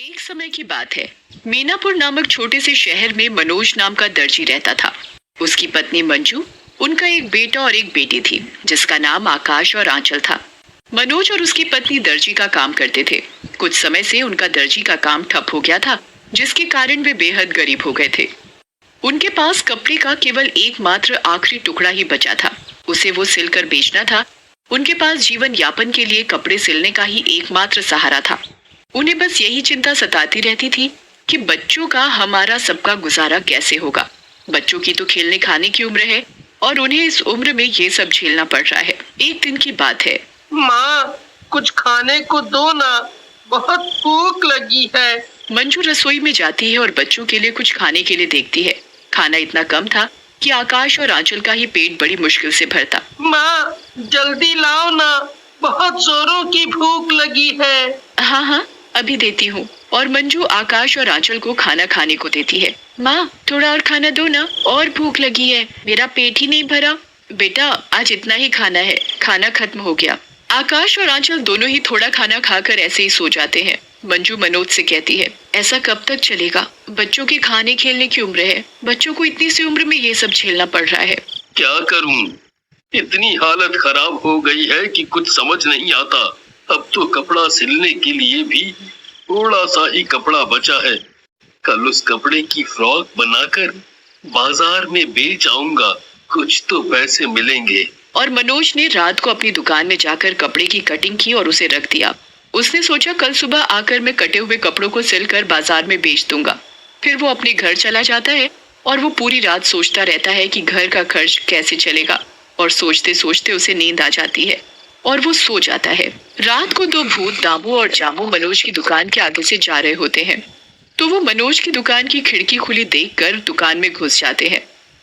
एक समय की बात है। मीनापुर नामक छोटे से शहर में मनोज नाम का दर्जी रहता था। उसकी पत्नी मंजू, उनका एक बेटा और एक बेटी थी जिसका नाम आकाश और आंचल था। मनोज और उसकी पत्नी दर्जी का काम करते थे। कुछ समय से उनका दर्जी का काम ठप हो गया था, जिसके कारण वे बेहद गरीब हो गए थे। उनके पास कपड़े का केवल एकमात्र आखिरी टुकड़ा ही बचा था। उसे वो सिलकर बेचना था। उनके पास जीवन यापन के लिए कपड़े सिलने का ही एकमात्र सहारा था। उन्हें बस यही चिंता सताती रहती थी कि बच्चों का, हमारा सबका गुजारा कैसे होगा। बच्चों की तो खेलने खाने की उम्र है और उन्हें इस उम्र में ये सब झेलना पड़ रहा है। एक दिन की बात है। माँ, कुछ खाने को दो ना, बहुत भूख लगी है। मंजू रसोई में जाती है और बच्चों के लिए कुछ खाने के लिए देखती है। खाना इतना कम था कि आकाश और आंचल का ही पेट बड़ी मुश्किल से भरता। माँ, जल्दी लाओ ना, बहुत जोरों की भूख लगी है। हाँ हाँ, अभी देती हूँ। और मंजू आकाश और आंचल को खाना खाने को देती है। माँ, थोड़ा और खाना दो ना, और भूख लगी है, मेरा पेट ही नहीं भरा। बेटा, आज इतना ही खाना है, खाना खत्म हो गया। आकाश और आंचल दोनों ही थोड़ा खाना खाकर ऐसे ही सो जाते हैं। मंजू मनोज से कहती है, ऐसा कब तक चलेगा? बच्चों की खाने खेलने की उम्र है, बच्चों को इतनी सी उम्र में ये सब झेलना पड़ रहा है। क्या करूँ? इतनी हालत खराब हो गई है कि कुछ समझ नहीं आता। अब तो कपड़ा सिलने के लिए भी थोड़ा सा ही कपड़ा बचा है। कल उस कपड़े की फ्रॉक बनाकर बाजार में बेच आऊंगा, कुछ तो पैसे मिलेंगे। और मनोज ने रात को अपनी दुकान में जाकर कपड़े की कटिंग की और उसे रख दिया। उसने सोचा कल सुबह आकर मैं कटे हुए कपड़ों को सिलकर बाजार में बेच दूंगा। फिर वो अपने घर चला जाता है और वो पूरी रात सोचता रहता है कि घर का खर्च कैसे चलेगा। और सोचते सोचते उसे नींद आ जाती है और वो सो जाता है। रात को दो भूत दामू और जामू मनोज की दुकान के आगे से जा रहे होते हैं, तो वो मनोज की दुकान की खिड़की खुली देखकर दुकान में घुस जाते हैं।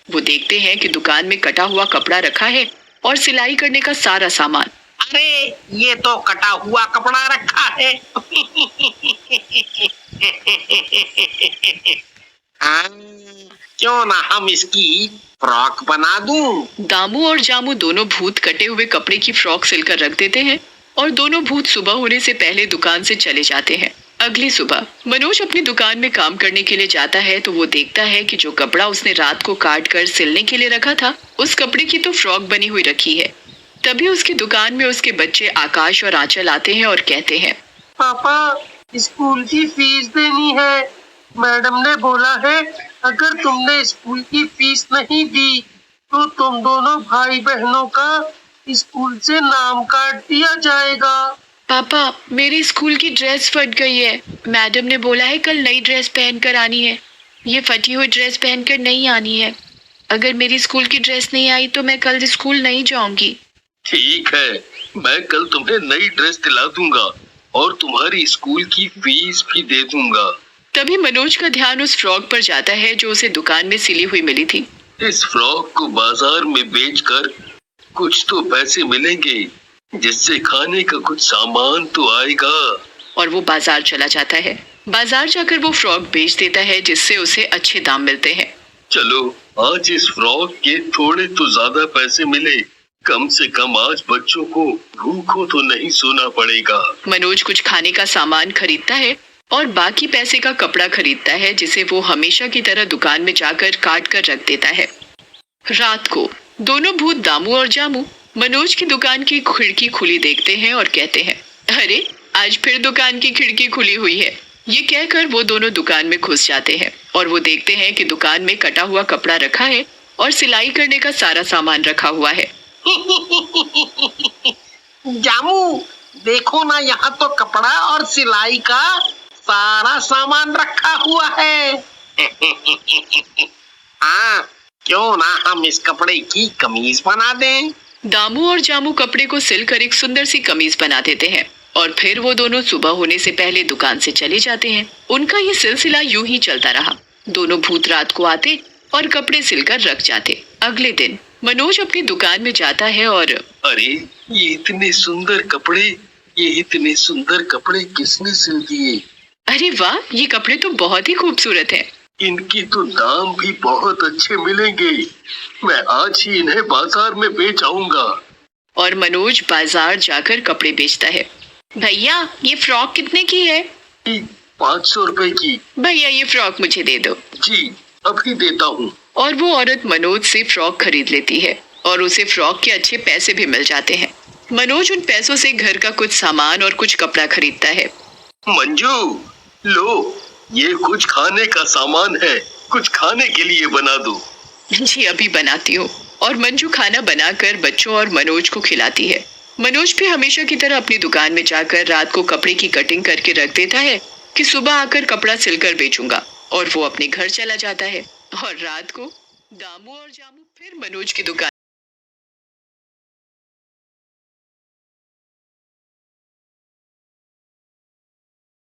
वो देखते हैं कि दुकान में कटा हुआ कपड़ा रखा है और सिलाई करने का सारा सामान। अरे, ये तो कटा हुआ कपड़ा रखा है। क्यों ना हम इसकी फ्रॉक बना दूं? दामू और जामू दोनों भूत कटे हुए कपड़े की फ्रॉक सिलकर रख देते हैं और दोनों भूत सुबह होने से पहले दुकान से चले जाते हैं। अगली सुबह मनोज अपनी दुकान में काम करने के लिए जाता है तो वो देखता है कि जो कपड़ा उसने रात को काट कर सिलने के लिए रखा था, उस कपड़े की तो फ्रॉक बनी हुई रखी है। तभी उसकी दुकान में उसके बच्चे आकाश और आंचल आते हैं और कहते हैं, पापा, स्कूल की फीस देनी है। मैडम ने बोला है अगर तुमने स्कूल की फीस नहीं दी तो तुम दोनों भाई बहनों का स्कूल से नाम काट दिया जाएगा। पापा, मेरी स्कूल की ड्रेस फट गई है। मैडम ने बोला है कल नई ड्रेस पहन कर आनी है। ये फटी हुई ड्रेस पहनकर नहीं आनी है। अगर मेरी स्कूल की ड्रेस नहीं आई तो मैं कल स्कूल नहीं जाऊंगी। ठीक है, मैं कल तुम्हें नई ड्रेस दिला दूंगा और तुम्हारी स्कूल की फीस भी दे दूंगा। तभी मनोज का ध्यान उस फ्रॉक पर जाता है जो उसे दुकान में सिली हुई मिली थी। इस फ्रॉक को बाजार में बेचकर कुछ तो पैसे मिलेंगे, जिससे खाने का कुछ सामान तो आएगा। और वो बाजार चला जाता है। बाजार जाकर वो फ्रॉक बेच देता है जिससे उसे अच्छे दाम मिलते हैं। चलो, आज इस फ्रॉक के थोड़े तो ज्यादा पैसे मिले, कम से कम आज बच्चों को भूखों तो नहीं सोना पड़ेगा। मनोज कुछ खाने का सामान खरीदता है और बाकी पैसे का कपड़ा खरीदता है जिसे वो हमेशा की तरह दुकान में जाकर काट कर रख देता है। रात को दोनों भूत दामू और जामू मनोज की दुकान की खिड़की खुली देखते हैं और कहते हैं, अरे, आज फिर दुकान की खिड़की खुली हुई है। ये कहकर वो दोनों दुकान में घुस जाते हैं और वो देखते हैं कि दुकान में कटा हुआ कपड़ा रखा है और सिलाई करने का सारा सामान रखा हुआ है। जामू, देखो ना, यहाँ तो कपड़ा और सिलाई का सारा सामान रखा हुआ है। हाँ, क्यों ना हम इस कपड़े की कमीज बना दें। दामू और जामू कपड़े को सिलकर एक सुंदर सी कमीज बना देते हैं और फिर वो दोनों सुबह होने से पहले दुकान से चले जाते हैं। उनका ये सिलसिला यूं ही चलता रहा। दोनों भूत रात को आते और कपड़े सिलकर रख जाते। अगले दिन मनोज अपनी दुकान में जाता है और अरे, ये इतने सुंदर कपड़े, ये इतने सुंदर कपड़े किसने सिल दिए? अरे वाह, ये कपड़े तो बहुत ही खूबसूरत है। इनकी तो दाम भी बहुत अच्छे मिलेंगे। मैं आज ही इन्हें बाजार में बेच आऊंगा। और मनोज बाजार जाकर कपड़े बेचता है। भैया, ये फ्रॉक कितने की है? 500 रुपए की। भैया ये फ्रॉक मुझे दे दो। जी अभी देता हूँ। और वो औरत मनोज से फ्रॉक खरीद लेती है और उसे फ्रॉक के अच्छे पैसे भी मिल जाते हैं। मनोज उन पैसों से घर का कुछ सामान और कुछ कपड़ा खरीदता है। मंजू लो, ये कुछ खाने का सामान है, कुछ खाने के लिए बना दो। जी अभी बनाती हूँ। और मंजू खाना बनाकर बच्चों और मनोज को खिलाती है। मनोज भी हमेशा की तरह अपनी दुकान में जाकर रात को कपड़े की कटिंग करके रख देता है कि सुबह आकर कपड़ा सिलकर बेचूंगा, और वो अपने घर चला जाता है। और रात को दामू और जामू फिर मनोज की दुकान